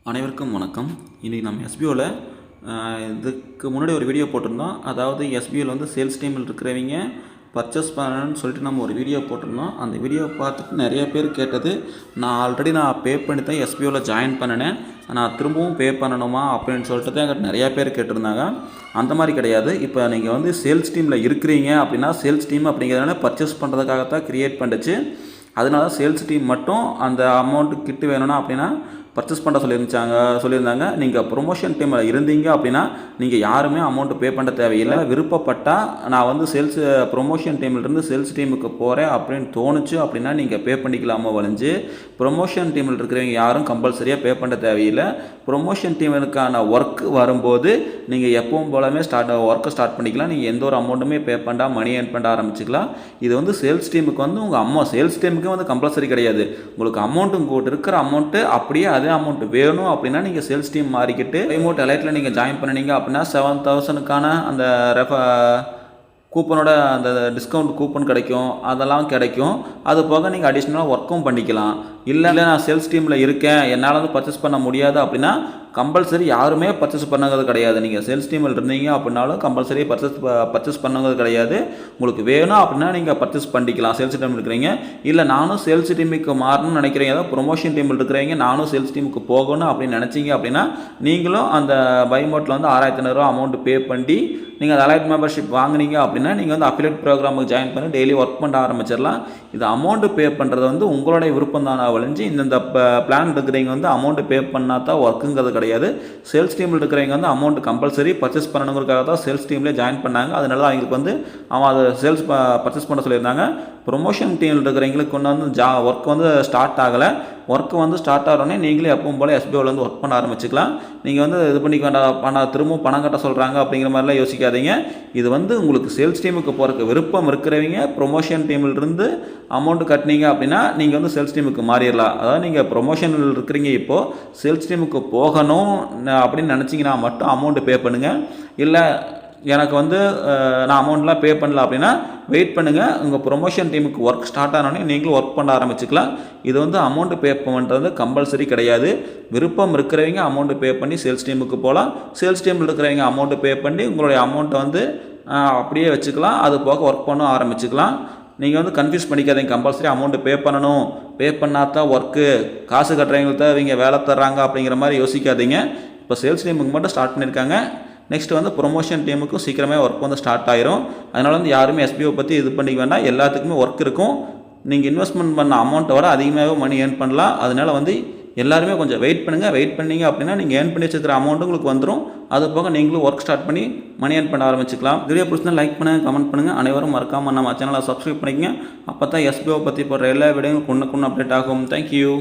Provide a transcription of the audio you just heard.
அனைவருக்கும் வணக்கம். இன்றைக்கி நம்ம எஸ்பிஓவில் இதுக்கு முன்னாடி ஒரு வீடியோ போட்டிருந்தோம். அதாவது எஸ்பிஓவில் வந்து சேல்ஸ் டீமில் இருக்கிறவங்க பர்ச்சேஸ் பண்ணணும்னு சொல்லிட்டு நம்ம ஒரு வீடியோ போட்டிருந்தோம். அந்த வீடியோ பார்த்துட்டு நிறைய பேர் கேட்டது, நான் ஆல்ரெடி பே பண்ணி தான் எஸ்பிஓவில் ஜாயின் பண்ணினேன், நான் திரும்பவும் பே பண்ணணுமா அப்படின்னு சொல்லிட்டு தான் என்கிட்ட நிறையா பேர் கேட்டிருந்தாங்க. அந்த மாதிரி கிடையாது. இப்போ நீங்கள் வந்து சேல்ஸ் டீமில் இருக்கிறீங்க அப்படின்னா, சேல்ஸ் டீம் அப்படிங்கிறதுனால பர்ச்சேஸ் பண்ணுறதுக்காகத்தான் க்ரியேட் பண்ணிச்சு. அதனால சேல்ஸ் டீம் மட்டும் அந்த அமௌண்ட்டு கிட்டு வேணும்னா அப்படின்னா பர்ச்சேஸ் பண்ண சொல்லியிருந்தாங்க. நீங்கள் ப்ரொமோஷன் டீமில் இருந்தீங்க அப்படின்னா நீங்கள் யாருமே அமௌண்ட்டு பே பண்ண தேவையில்லை. விருப்பப்பட்டால் நான் வந்து ப்ரொமோஷன் டீமிலிருந்து சேல்ஸ் டீமுக்கு போகிறேன் அப்படின்னு தோணுச்சு அப்படின்னா நீங்கள் பே பண்ணிக்கலாமா வழிஞ்சு, ப்ரொமோஷன் டீமில் இருக்கிறவங்க யாரும் கம்பல்சரியாக பே பண்ண தேவையில்லை. ப்ரொமோஷன் டீமுக்கான ஒர்க் வரும்போது நீங்கள் எப்பவும் போலவே ஒர்க்கை ஸ்டார்ட் பண்ணிக்கலாம். நீங்கள் எந்த ஒரு அமௌண்ட்டுமே பே பண்ணா மணி ஏர்ன் பண்ண ஆரம்பிச்சிக்கலாம். இது வந்து சேல்ஸ் டீமுக்கு வந்து உங்கள் சேல்ஸ் டீமுக்கு வந்து கம்பல்சரி கிடையாது. உங்களுக்கு அமௌண்ட்டு உங்கள்கிட்ட இருக்கிற அமௌண்ட்டு அப்படியே அதே அமௌண்ட் வேணும் அப்படின்னா நீங்கள் சேல்ஸ் டீம் மாறிக்கிட்டு ரிமோட் எலைட்டில் நீங்கள் ஜாயின் பண்ணினீங்க அப்படின்னா 7,000க்கான அந்த கூப்பனோட அந்த டிஸ்கவுண்ட் கூப்பன் கிடைக்கும், அதெல்லாம் கிடைக்கும். அது போக நீங்கள் அடிஷ்னலாக ஒர்க்கும் பண்ணிக்கலாம். இல்லை நான் சேல்ஸ் டீமில் இருக்கேன், என்னால் வந்து பர்ச்சேஸ் பண்ண முடியாது அப்படின்னா கம்பல்சரி யாருமே பர்ச்சேஸ் பண்ணுறது கிடையாது. நீங்கள் சேல்ஸ் டீமில் இருந்தீங்க அப்படின்னாலும் கம்பல்சரி பர்ச்சேஸ் பண்ணுறது கிடையாது. உங்களுக்கு வேணும் அப்படின்னா நீங்கள் பர்ச்சேஸ் பண்ணிக்கலாம். சேல்ஸ் டீமில் இருக்கிறீங்க, இல்லை நானும் சேல்ஸ் டீமுக்கு மாறணும்னு நினைக்கிறீங்க, அதாவது ப்ரொமோஷன் டீமில் இருக்கிறீங்க, நானும் சேல்ஸ் டீமுக்கு போகணும் அப்படின்னு நினச்சிங்க அப்படின்னா நீங்களும் அந்த பைமோட்டில் வந்து 6,500 அமௌண்ட் பே பண்ணி நீங்கள் அந்த அலைட் மெம்பர்ஷிப் வாங்கினீங்க அப்படின்னா நீங்கள் வந்து அஃபிலியேட் ப்ரோக்ராமுக்கு ஜாயின் பண்ணி டெய்லி ஒர்க் பண்ண ஆரம்பிச்சிடலாம். இது அமௌண்ட்டு பே பண்ணுறது வந்து உங்களுடைய விருப்பம் தானே வழிஞ்சு, இந்த பிளான் இருக்கிறவங்க வந்து அமௌண்ட்டு பே பண்ணால் தான் ஒர்க்குங்கிறது கிடையாது. சேல்ஸ் டீமில் இருக்கிறவங்க வந்து அமௌண்ட் கம்பல்சரி பர்ச்சேஸ் பண்ணணுங்கிறதுக்காக தான் சேல்ஸ் டீம்லேயே ஜாயின் பண்ணாங்க. அதனால தான் அவங்களுக்கு வந்து அதை சேல்ஸ் பர்ச்சேஸ் பண்ண சொல்லியிருந்தாங்க. ப்ரொமோஷன் டீமில் இருக்கிறவங்களுக்கு கொண்டு வந்து ஒர்க் வந்து ஸ்டார்ட் ஆகலை. ஒர்க்கு வந்து ஸ்டார்ட் ஆகிறோன்னே நீங்களே எப்பவும் போல் எஸ்பிஓவில் வந்து ஒர்க் பண்ண ஆரம்பிச்சிக்கலாம். நீங்கள் வந்து இது பண்ணிக்க வேண்டாம், திரும்பவும் பணம் கட்ட சொல்கிறாங்க அப்படிங்கிற மாதிரிலாம் யோசிக்காதீங்க. இது வந்து உங்களுக்கு சேல்ஸ் டீமுக்கு போகிறதுக்கு விருப்பம் இருக்கிறவங்க ப்ரொமோஷன் டீமிலிருந்து அமௌண்ட் கட்டினீங்க அப்படின்னா நீங்கள் வந்து சேல்ஸ் டீமுக்கு மாறிடலாம். அதாவது நீங்கள் ப்ரொமோஷனில் இருக்கிறீங்க, இப்போது சேல்ஸ் டீமுக்கு போகணும் அப்படின்னு நினச்சிங்கன்னா மட்டும் அமௌண்ட்டு பே பண்ணுங்கள். இல்லை எனக்கு வந்து நான் அமௌண்ட்லாம் பே பண்ணல அப்படின்னா வெயிட் பண்ணுங்கள். உங்கள் ப்ரொமோஷன் டீமுக்கு ஒர்க் ஸ்டார்ட் ஆனோடனே நீங்களும் ஒர்க் பண்ண ஆரம்பிச்சிக்கலாம். இது வந்து அமௌண்ட்டு பே பண்ணுறது கம்பல்சரி கிடையாது. விருப்பம் இருக்கிறவங்க அமௌண்ட்டு பே பண்ணி சேல்ஸ் டீமுக்கு போகலாம். சேல்ஸ் டீமில் இருக்கிறவங்க அமௌண்ட்டு பே பண்ணி உங்களுடைய அமௌண்ட்டை வந்து அப்படியே வச்சுக்கலாம். அது போக ஒர்க் பண்ண ஆரம்பிச்சிக்கலாம். நீங்கள் வந்து கன்ஃபியூஸ் பண்ணிக்காதீங்க. கம்பல்சரி அமௌண்ட்டு பே பண்ணணும், பே பண்ணால் தான் ஒர்க்கு, காசு கட்டுறவங்களுக்கு தான் இவங்க வேலை தர்றாங்க அப்படிங்கிற மாதிரி யோசிக்காதீங்க. இப்போ சேல்ஸ் டீமுக்கு மட்டும் ஸ்டார்ட் பண்ணியிருக்காங்க. நெக்ஸ்ட் வந்து ப்ரொமோஷன் டீமுக்கும் சீக்கிரமே ஒர்க் வந்து ஸ்டார்ட் ஆயிரும். அதனால் வந்து யாருமே எஸ்பிஓ பற்றி இது பண்ணிக்க வேண்டாம். எல்லாத்துக்குமே ஒர்க் இருக்கும். நீங்கள் இன்வெஸ்ட்மெண்ட் பண்ண அமௌண்ட்டை விட அதிகமாகவே மணி ஏர்ன் பண்ணலாம். அதனால் வந்து எல்லாருமே கொஞ்சம் வெயிட் பண்ணுங்கள். வெயிட் பண்ணிங்க அப்படின்னா நீங்கள் ஏர்ன் பண்ணி வச்சுக்கிற அமௌண்ட்டு உங்களுக்கு வந்துடும். அது போக நீங்களும் ஒர்க் ஸ்டார்ட் பண்ணி மணி ஏர்ன் பண்ண ஆரம்பிச்சிக்கலாம். வீடியோ பிடிச்சிருந்தா லைக் பண்ணுங்கள், கமெண்ட் பண்ணுங்கள். அனைவரும் மறக்காமல் நம்ம சேனலை சப்ஸ்கிரைப் பண்ணிக்கங்க. அப்போ தான் எஸ்பிஓ பற்றி போடுற எல்லா வீடியோவும் கொண்டு அப்டேட் ஆகும். தேங்க்யூ.